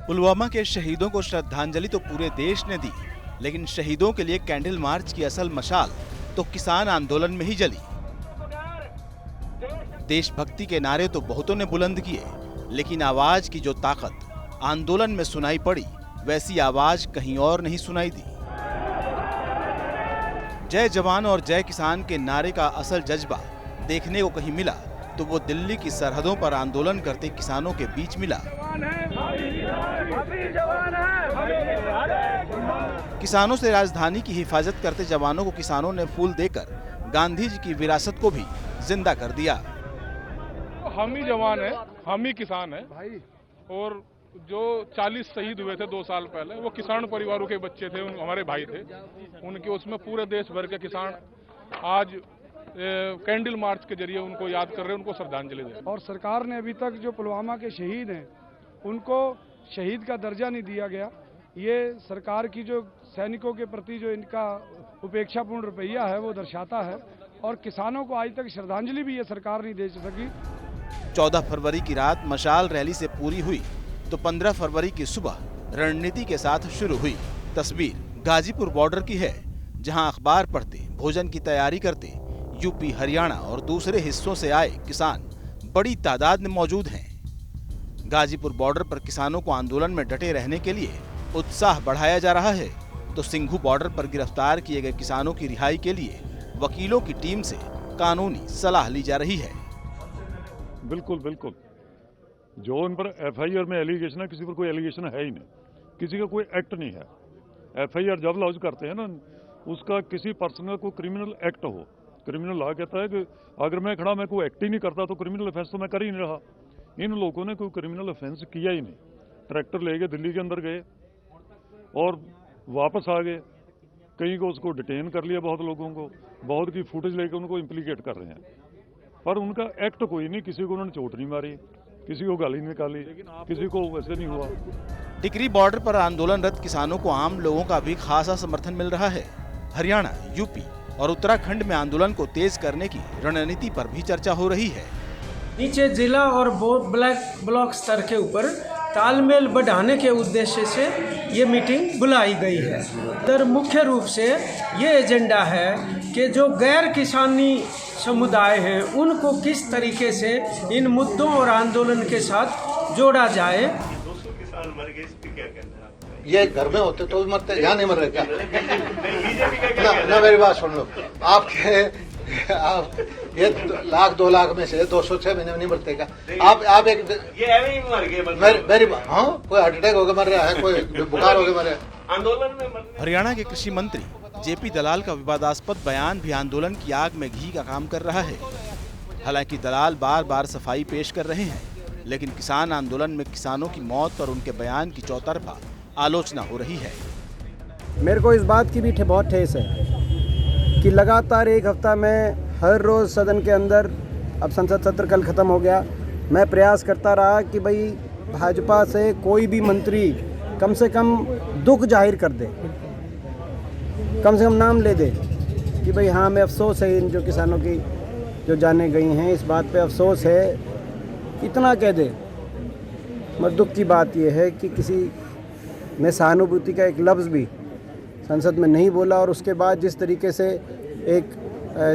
पुलवामा के शहीदों को श्रद्धांजलि तो पूरे देश ने दी, लेकिन शहीदों के लिए कैंडल मार्च की असल मशाल तो किसान आंदोलन में ही जली। देशभक्ति के नारे तो बहुतों ने बुलंद किए, लेकिन आवाज की जो ताकत आंदोलन में सुनाई पड़ी, वैसी आवाज कहीं और नहीं सुनाई दी। जय जवान और जय किसान के नारे का असल जज्बा देखने को कहीं मिला तो वो दिल्ली की सरहदों पर आंदोलन करते किसानों के बीच मिला। किसानों से राजधानी की हिफाजत करते जवानों को किसानों ने फूल देकर गांधी जी की विरासत को भी जिंदा कर दिया। हम ही जवान हैं, हम ही किसान हैं भाई। और जो 40 शहीद हुए थे 2 साल पहले, वो किसान परिवारों के बच्चे थे, हमारे भाई थे। उनके उसमें पूरे देश भर के किसान आज कैंडल मार्च के जरिए उनको याद कर रहे हैं, उनको श्रद्धांजलि दे रहे हैं। और सरकार ने अभी तक जो पुलवामा के शहीद हैं उनको शहीद का दर्जा नहीं दिया गया। ये सरकार की जो सैनिकों के प्रति जो इनका उपेक्षापूर्ण रवैया है वो दर्शाता है। और किसानों को आज तक श्रद्धांजलि भी ये सरकार नहीं दे सकी। 14 फरवरी की रात मशाल रैली से पूरी हुई तो 15 फरवरी की सुबह रणनीति के साथ शुरू हुई। तस्वीर गाजीपुर बॉर्डर की है, जहां अखबार पढ़ते, भोजन की तैयारी करते यूपी, हरियाणा और दूसरे हिस्सों से आए किसान बड़ी तादाद में मौजूद हैं। गाजीपुर बॉर्डर पर किसानों को आंदोलन में डटे रहने के लिए उत्साह बढ़ाया जा रहा है, तो सिंघू बॉर्डर पर गिरफ्तार किए गए किसानों की रिहाई के लिए वकीलों की टीम से कानूनी सलाह ली जा रही है। बिल्कुल बिल्कुल, जो उन पर एफआईआर में एलिगेशन है, किसी पर कोई एलिगेशन है ही नहीं, किसी का कोई एक्ट नहीं है। एफआईआर जब लॉन्च करते हैं ना, उसका किसी पर्सन का कोई क्रिमिनल एक्ट हो, क्रिमिनल लॉ कहता है कि अगर मैं खड़ा मैं कोई एक्ट ही नहीं करता तो क्रिमिनल ऑफेंस तो मैं कर ही नहीं रहा। इन लोगों ने कोई क्रिमिनल ऑफेंस किया ही नहीं। ट्रैक्टर लेके दिल्ली के अंदर गए और वापस आ गए। कहीं को उसको डिटेन कर लिया, बहुत लोगों को, बहुत की फुटेज लेके उनको इम्प्लीकेट कर रहे हैं, पर उनका एक्ट कोई नहीं। किसी को उन्होंने चोट नहीं मारी, किसी को गाली निकाली, किसी को वैसे नहीं हुआ। टिकरी बॉर्डर पर आंदोलनरत किसानों को आम लोगों का भी खासा समर्थन मिल रहा है। हरियाणा, यूपी और उत्तराखंड में आंदोलन को तेज करने की रणनीति पर भी चर्चा हो रही है। नीचे जिला और ब्लॉक स्तर के ऊपर तालमेल बढ़ाने के उद्देश्य से ये मीटिंग बुलाई गई है। तर मुख्य रूप से ये एजेंडा है कि जो गैर किसानी समुदाय हैं उनको किस तरीके से इन मुद्दों और आंदोलन के साथ जोड़ा जाए। 200 किसान मर गए, इस पे क्या कहना है? ये घर में होते तो भी मरते, यहाँ नहीं मर रहे क्या? ना मेरी बात सुन लो, आप ये 1-2 लाख में से 206 महीने में नहीं मरते क्या? आप एक ये ऐਵੇਂ ही मर गए। मेरी बात, हाँ, कोई हार्ट अटैक होकर मर रहा है, कोई बुखार होकर मर रहा है। आंदोलन में मरने। हरियाणा के कृषि मंत्री जेपी दलाल का विवादास्पद बयान भी आंदोलन की आग में घी का काम कर रहा है। हालांकि दलाल बार बार सफाई पेश कर रहे हैं, लेकिन किसान आंदोलन में किसानों की मौत पर उनके बयान की चौतरफा आलोचना हो रही है। मेरे को इस बात की भी बहुत ठेस है कि लगातार एक हफ्ता में हर रोज़ सदन के अंदर, अब संसद सत्र कल ख़त्म हो गया, मैं प्रयास करता रहा कि भाई भाजपा से कोई भी मंत्री कम से कम दुख जाहिर कर दे, कम से कम नाम ले दे कि भाई हाँ, मैं अफसोस है इन जो किसानों की जो जाने गई हैं, इस बात पे अफसोस है, इतना कह दे। मगर दुख की बात यह है कि किसी ने सहानुभूति का एक लफ्ज़ भी संसद में नहीं बोला। और उसके बाद जिस तरीके से एक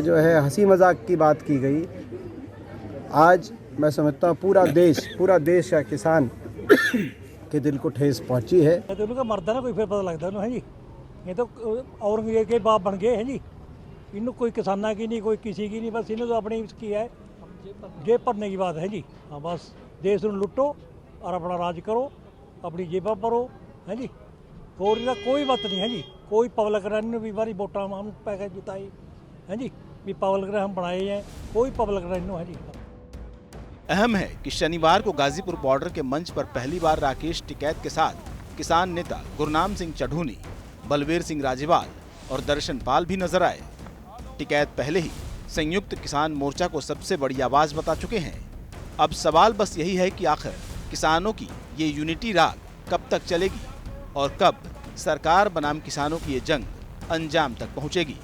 जो है हंसी मजाक की बात की गई, आज मैं समझता हूँ पूरा देश का किसान के दिल को ठेस पहुँची है। तो मरदा ना कोई फिर पता लगता है जी, ये तो औरंगजेब के बाप बन गए हैं जी। इन्हों कोई किसाना की नहीं, कोई किसी की नहीं, बस इन्होंने तो अपनी की है, जेब भरने की बात है जी। हाँ, बस देश को लुटो और अपना राज करो, अपनी जेबा भरो है जी। और इनका कोई बात नहीं है जी। कोई पब्लिक रन भी बारी वोटा हम पैकेज जिताई है जी, भी पब्लिक हम बनाए हैं, कोई पब्लिक रन है जी। अहम है कि शनिवार को गाजीपुर बॉर्डर के मंच पर पहली बार राकेश टिकैत के साथ किसान नेता गुरनाम सिंह चढ़ूनी, बलवीर सिंह राजेवाल और दर्शन पाल भी नजर आए। टिकैत पहले ही संयुक्त किसान मोर्चा को सबसे बड़ी आवाज बता चुके हैं। अब सवाल बस यही है कि आखिर किसानों की ये यूनिटी राग कब तक चलेगी और कब सरकार बनाम किसानों की ये जंग अंजाम तक पहुंचेगी।